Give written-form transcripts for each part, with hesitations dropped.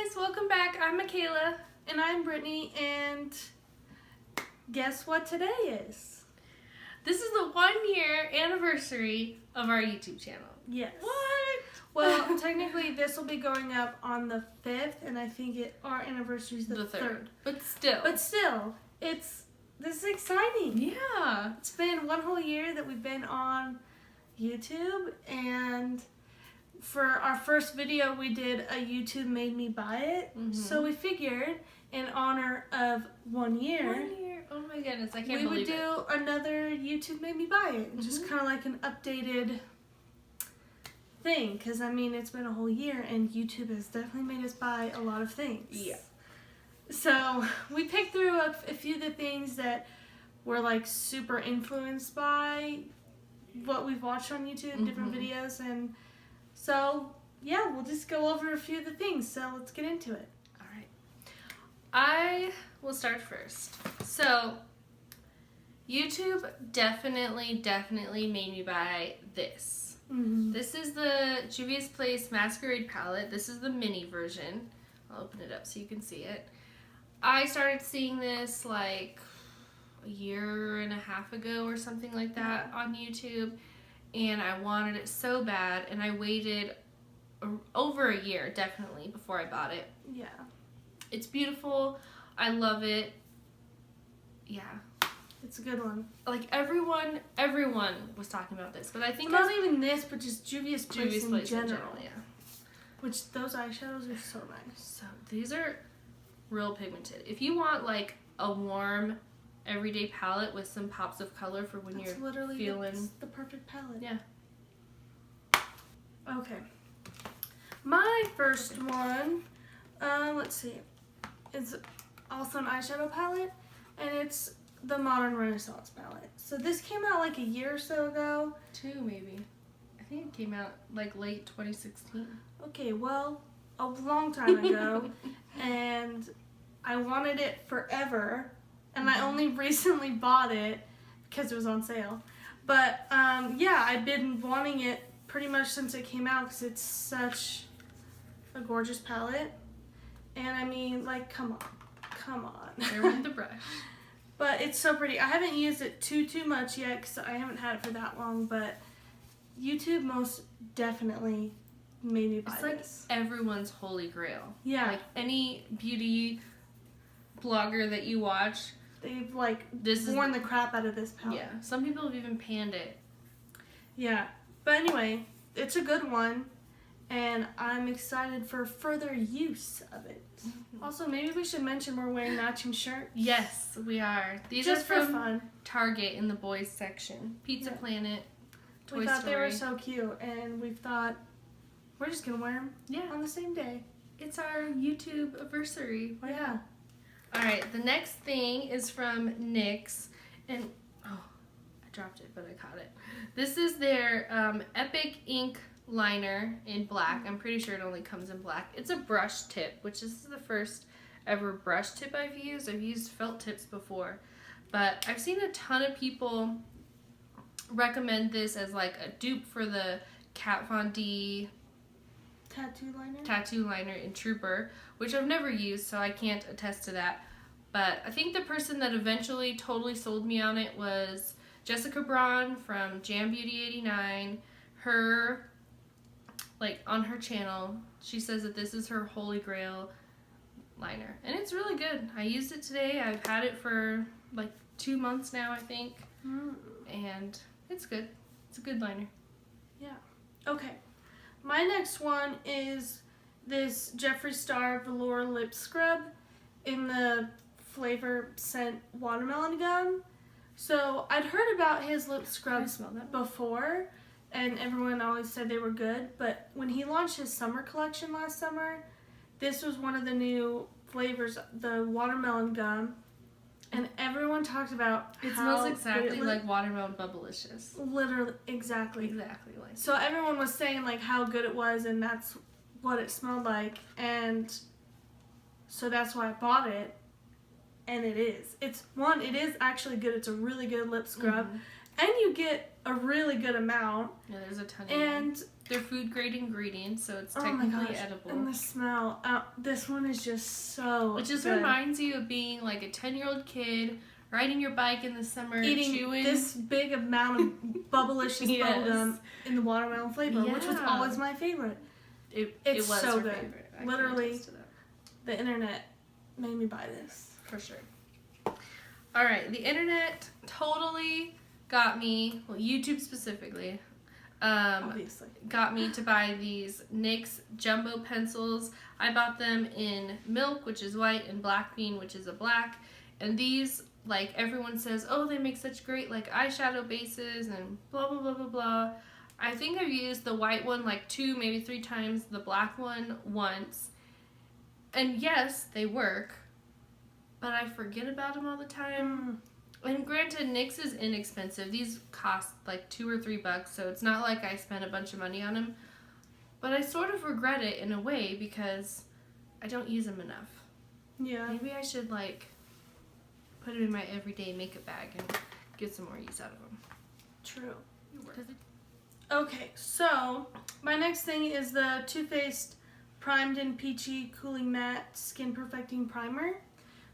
guys, welcome back. I'm Mikaela. And I'm Brittney, and guess what today is? This is the 1 year anniversary of our YouTube channel. Yes. What? Well, technically this will be going up on the 5th, and I think our anniversary is the 3rd. But still. This is exciting. Yeah. It's been 1 whole year that we've been on YouTube, and for our first video we did a YouTube made me buy it. Mm-hmm. So we figured in honor of 1 year. 1 year. Oh my goodness, I can't we believe would do another YouTube made me buy it. Just kind of like an updated thing, because I mean it's been a whole year and YouTube has definitely made us buy a lot of things. Yeah. So we picked through a few of the things that were like super influenced by what we've watched on YouTube, different videos, and so yeah, we'll just go over a few of the things. So let's get into it. All right. I will start first. So YouTube definitely made me buy this. This is the Juvia's Place Masquerade palette. This is the mini version. I'll open it up so you can see it. I started seeing this like a year and a half ago or something like that on YouTube, and I wanted it so bad, and I waited over a year definitely before I bought it. Yeah. It's beautiful. I love it. Yeah. It's a good one. Like everyone was talking about this, but I think not even this, but just Juvia's Place in general. Yeah. Which those eyeshadows are so nice. So these are real pigmented. If you want like a warm, everyday palette with some pops of color for when you're literally feeling the perfect palette. Yeah. Okay. My first one, let's see, it's also an eyeshadow palette, and it's the Modern Renaissance palette. So this came out like a year or so ago. 2 maybe. I think it came out like late 2016. Okay, well, a long time ago, and I wanted it forever, and I only recently bought it because it was on sale. But yeah, I've been wanting it pretty much since it came out because it's such a gorgeous palette. And I mean, like, come on. There went the brush. But it's so pretty. I haven't used it too much yet because I haven't had it for that long, but YouTube most definitely made me buy this. Like everyone's holy grail. Yeah. Like any beauty blogger that you watch, they've like worn the crap out of this palette. Yeah. Some people have even panned it. Yeah. But anyway, it's a good one, and I'm excited for further use of it. Also, maybe we should mention we're wearing matching shirts. Yes, we are. These just are from for fun. Target in the boys section. Pizza Planet, Toy we thought Story. They were so cute, and we thought we're just gonna wear them on the same day. It's our YouTube anniversary. Yeah. All right, the next thing is from NYX, and oh, I dropped it, but I caught it. This is their Epic Ink liner in black. I'm pretty sure it only comes in black. It's a brush tip, which is the first ever brush tip I've used. I've used felt tips before, but I've seen a ton of people recommend this as like a dupe for the Kat Von D tattoo liner in Trooper, which I've never used, so I can't attest to that. But I think the person that eventually totally sold me on it was Jessica Braun from Jam Beauty 89. Her, like on her channel, she says that this is her holy grail liner, and it's really good. I used it today. I've had it for like 2 months now, I think, and it's good. It's a good liner. Yeah. Okay. My next one is this Jeffree Star Velour Lip Scrub in the flavor scent Watermelon Gum. So I'd heard about his lip scrubs before, and everyone always said they were good, but when he launched his summer collection last summer, this was one of the new flavors, the Watermelon Gum, and everyone talked about it how smells exactly like watermelon bubblicious. Literally, exactly like. So everyone was saying like how good it was, and that's what it smelled like, and so that's why I bought it. And it is. It is actually good. It's a really good lip scrub, and you get a really good amount. Yeah, there's a ton. And they're food grade ingredients, so it's oh technically edible. And the smell. This one is just so It just good. reminds you of being like a 10-year-old kid riding your bike in the summer, eating chewing this big amount of bubblicious bubblegum in the watermelon flavor, which was always my favorite. It was so good. Favorite. Literally, the internet made me buy this. For sure. All right, the internet totally got me, well, YouTube specifically, Obviously. got me to buy these NYX jumbo pencils. I bought them in milk, which is white, and black bean, which is a black. And these, like, everyone says, oh, they make such great, like, eyeshadow bases and blah, blah, blah, blah, blah. I think I've used the white one, like, 2, maybe 3 times, the black one once. And yes, they work, but I forget about them all the time. And granted, NYX is inexpensive. These cost like $2 or $3, so it's not like I spent a bunch of money on them. But I sort of regret it in a way because I don't use them enough. Yeah. Maybe I should like put them in my everyday makeup bag and get some more use out of them. True. Okay, so my next thing is the Too Faced Primed and Peachy Cooling Matte Skin Perfecting Primer.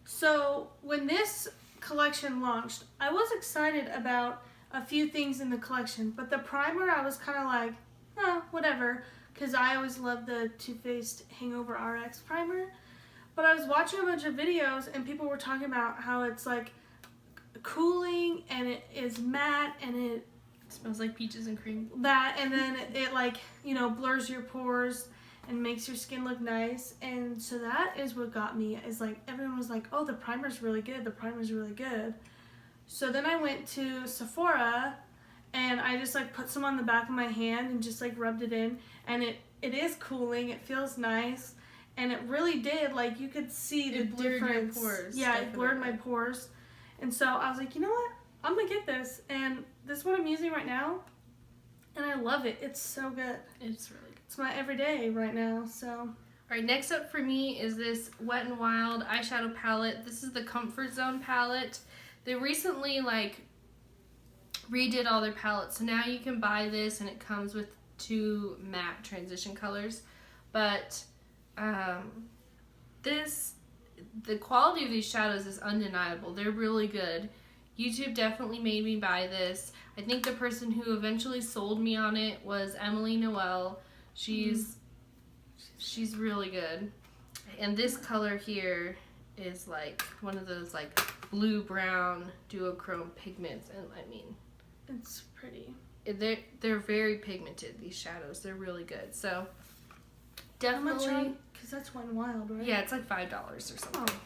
So when this collection launched, I was excited about a few things in the collection, but the primer I was kind of like, whatever, because I always loved the Too Faced Hangover RX primer. But I was watching a bunch of videos and people were talking about how it's like cooling and it is matte and it smells like peaches and cream. And then it like, you know, blurs your pores and makes your skin look nice. And so that is what got me, is like everyone was like, oh, the primer's really good, the primer's really good. So then I went to Sephora and I just like put some on the back of my hand and just like rubbed it in, and it is cooling, it feels nice, and it really did, like you could see the difference. Your pores. Yeah, it blurred my pores. And so I was like, you know what, I'm gonna get this, and this is what I'm using right now and I love it. It's so good. It's really good. It's my everyday right now, so. All right, next up for me is this Wet n Wild eyeshadow palette. This is the Comfort Zone palette. They recently like redid all their palettes, so now you can buy this and it comes with 2 matte transition colors. But the quality of these shadows is undeniable. They're really good. YouTube definitely made me buy this. I think the person who eventually sold me on it was Emily Noel. She's really good. And this color here is like one of those like blue-brown duochrome pigments, and I mean, it's pretty. They're very pigmented, these shadows. They're really good. So definitely, because that's Wet n Wild, right? yeah, it's like $5 or something. Oh.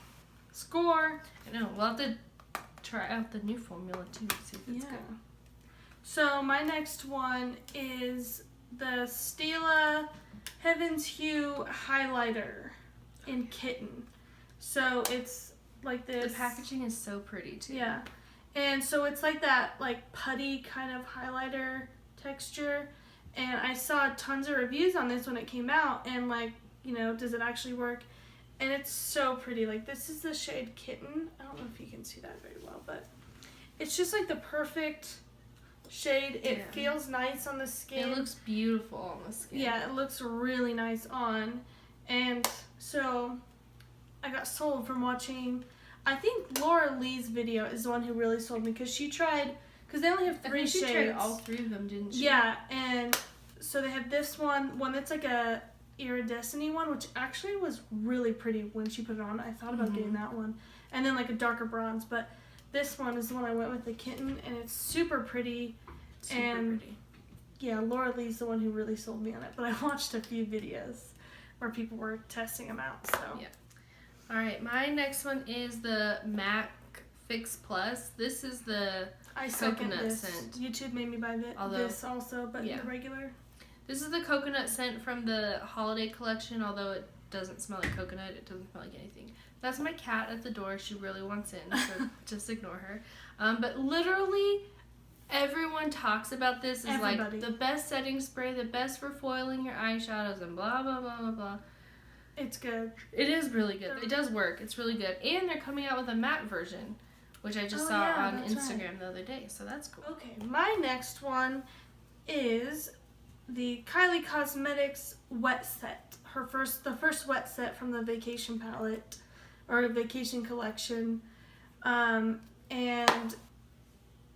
Score. I know. We'll have to try out the new formula too, see if it's good. So my next one is the Stila Heavens Hue highlighter in Kitten. So it's like this. The packaging is so pretty too. Yeah. And so it's like that like putty kind of highlighter texture. And I saw tons of reviews on this when it came out, and like, you know, does it actually work? And it's so pretty. Like, this is the shade Kitten. I don't know if you can see that very well, but it's just like the perfect shade. It feels nice on the skin. It looks beautiful on the skin. Yeah, it looks really nice on. And so I got sold from watching, I think Laura Lee's video is the one who really sold me, because she tried, because they only have 3 shades. She tried all 3 of them, didn't she? Yeah, and so they have this one that's like a iridescent one, which actually was really pretty when she put it on. I thought about getting that one. And then like a darker bronze, but this one is the one I went with, the Kitten, and it's super pretty. Pretty. Yeah, Laura Lee's the one who really sold me on it, but I watched a few videos where people were testing them out, so. Yeah. All right, my next one is the MAC Fix Plus. This is the coconut scent. YouTube made me buy this also, but the regular. This is the coconut scent from the holiday collection, although it doesn't smell like coconut. It doesn't smell like anything. That's my cat at the door. She really wants in, so just ignore her. But literally, everyone talks about this as like the best setting spray, the best for foiling your eyeshadows, and blah, blah, blah, blah, blah. It's good. It is really good. It does work. It's really good. And they're coming out with a matte version, which I just saw on Instagram the other day, so that's cool. Okay, my next one is the Kylie Cosmetics wet set. The first wet set from the Vacation Palette, or Vacation Collection. And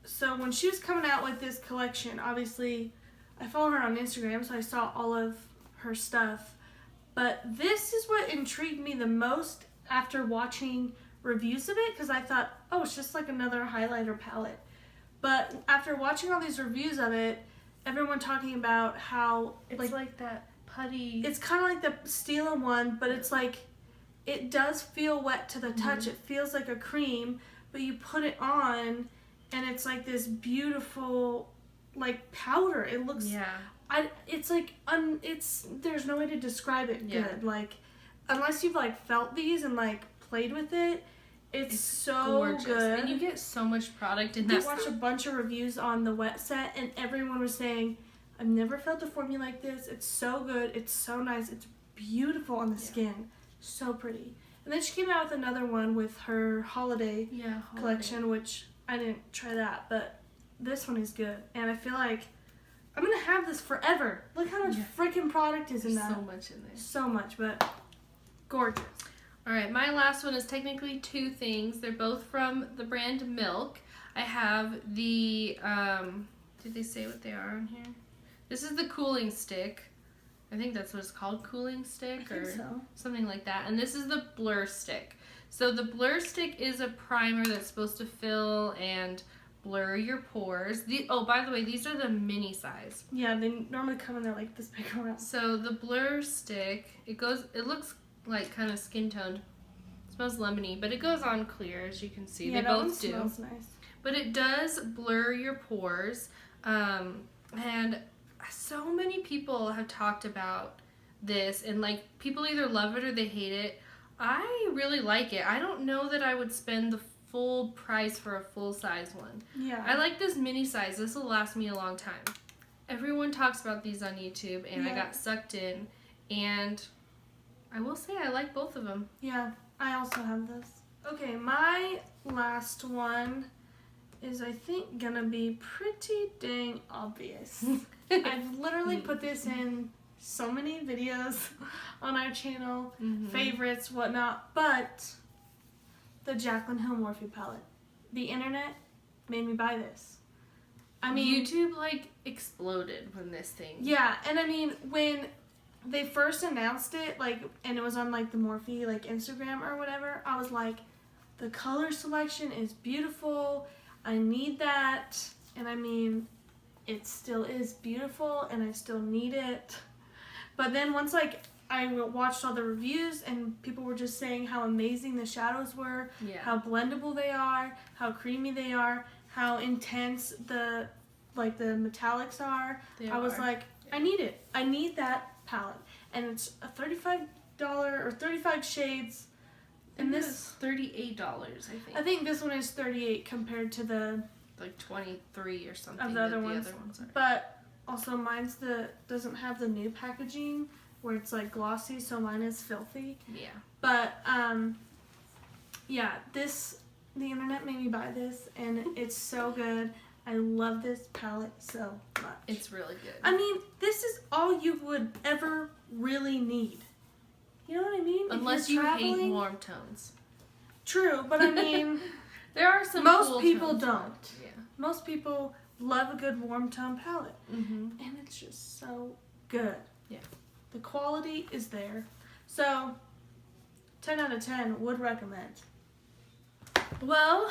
so when she was coming out with this collection, obviously I follow her on Instagram, so I saw all of her stuff. But this is what intrigued me the most after watching reviews of it, because I thought, oh, it's just like another highlighter palette. But after watching all these reviews of it, everyone talking about how it's like that putty. It's kind of like the Stila one, but it's like, it does feel wet to the touch. It feels like a cream, but you put it on and it's like this beautiful like powder. It looks it's like there's no way to describe it good. Like, unless you've like felt these and like played with it, it's so gorgeous. Good. And you get so much product in that. I watched a bunch of reviews on the wet set and everyone was saying, I've never felt a formula like this. It's so good. It's so nice. It's beautiful on the skin. So pretty. And then she came out with another one with her holiday collection, which I didn't try that, but this one is good. And I feel like I'm going to have this forever. Look how much freaking product is in that. So much in there. So much, but gorgeous. All right, my last one is technically two things. They're both from the brand Milk. I have the, did they say what they are on here? This is the cooling stick. I think that's what it's called, cooling stick or something like that. And this is the blur stick. So the blur stick is a primer that's supposed to fill and blur your pores. Oh, by the way, these are the mini size. Yeah, they normally come in there like this big around. So the blur stick, it looks like kind of skin toned. It smells lemony, but it goes on clear, as you can see. Yeah, they both do. Smells nice. But it does blur your pores. And so many people have talked about this, and like people either love it or they hate it. I really like it. I don't know that I would spend the full price for a full size one. Yeah. I like this mini size. This will last me a long time. Everyone talks about these on YouTube, and I got sucked in, and I will say I like both of them. Yeah, I also have this. Okay, my last one is, I think, gonna be pretty dang obvious. I've literally put this in so many videos on our channel, favorites, whatnot, but the Jaclyn Hill Morphe palette. The internet made me buy this. I mean, YouTube like exploded when this thing. Yeah, and I mean, when they first announced it, like, and it was on like the Morphe like Instagram or whatever, I was like, the color selection is beautiful. I need that. And I mean, it still is beautiful and I still need it. But then once like I watched all the reviews and people were just saying how amazing the shadows were, how blendable they are, how creamy they are, how intense the metallics are. I was like, I need it. I need that palette. And it's a $35 or 35 shades. And this is $38, I think. I think this one is $38 compared to the like 23 or something of the other ones. The other ones are. But also mine's doesn't have the new packaging where it's like glossy, so mine is filthy. Yeah. But yeah, the internet made me buy this and it's so good. I love this palette so much. It's really good. I mean, this is all you would ever really need. You know what I mean? Unless you hate warm tones. True, but I mean, there are some most cool people tones don't. Yeah. Most people love a good warm tone palette. And it's just so good. Yeah. The quality is there. So, 10 out of 10 would recommend. Well,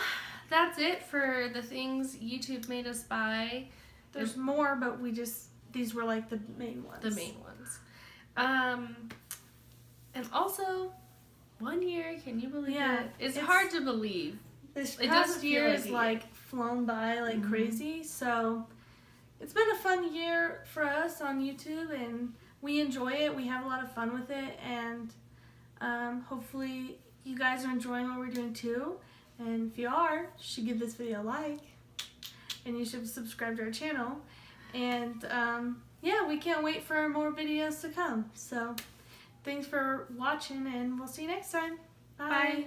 that's it for the things YouTube made us buy. There's more, but these were like the main ones. The main ones. And also, 1 year, can you believe it? It's hard to believe. This past year is like flown by like crazy. So, it's been a fun year for us on YouTube and we enjoy it. We have a lot of fun with it and hopefully you guys are enjoying what we're doing too. And if you are, you should give this video a like and you should subscribe to our channel. And yeah, we can't wait for more videos to come. So thanks for watching and we'll see you next time. Bye.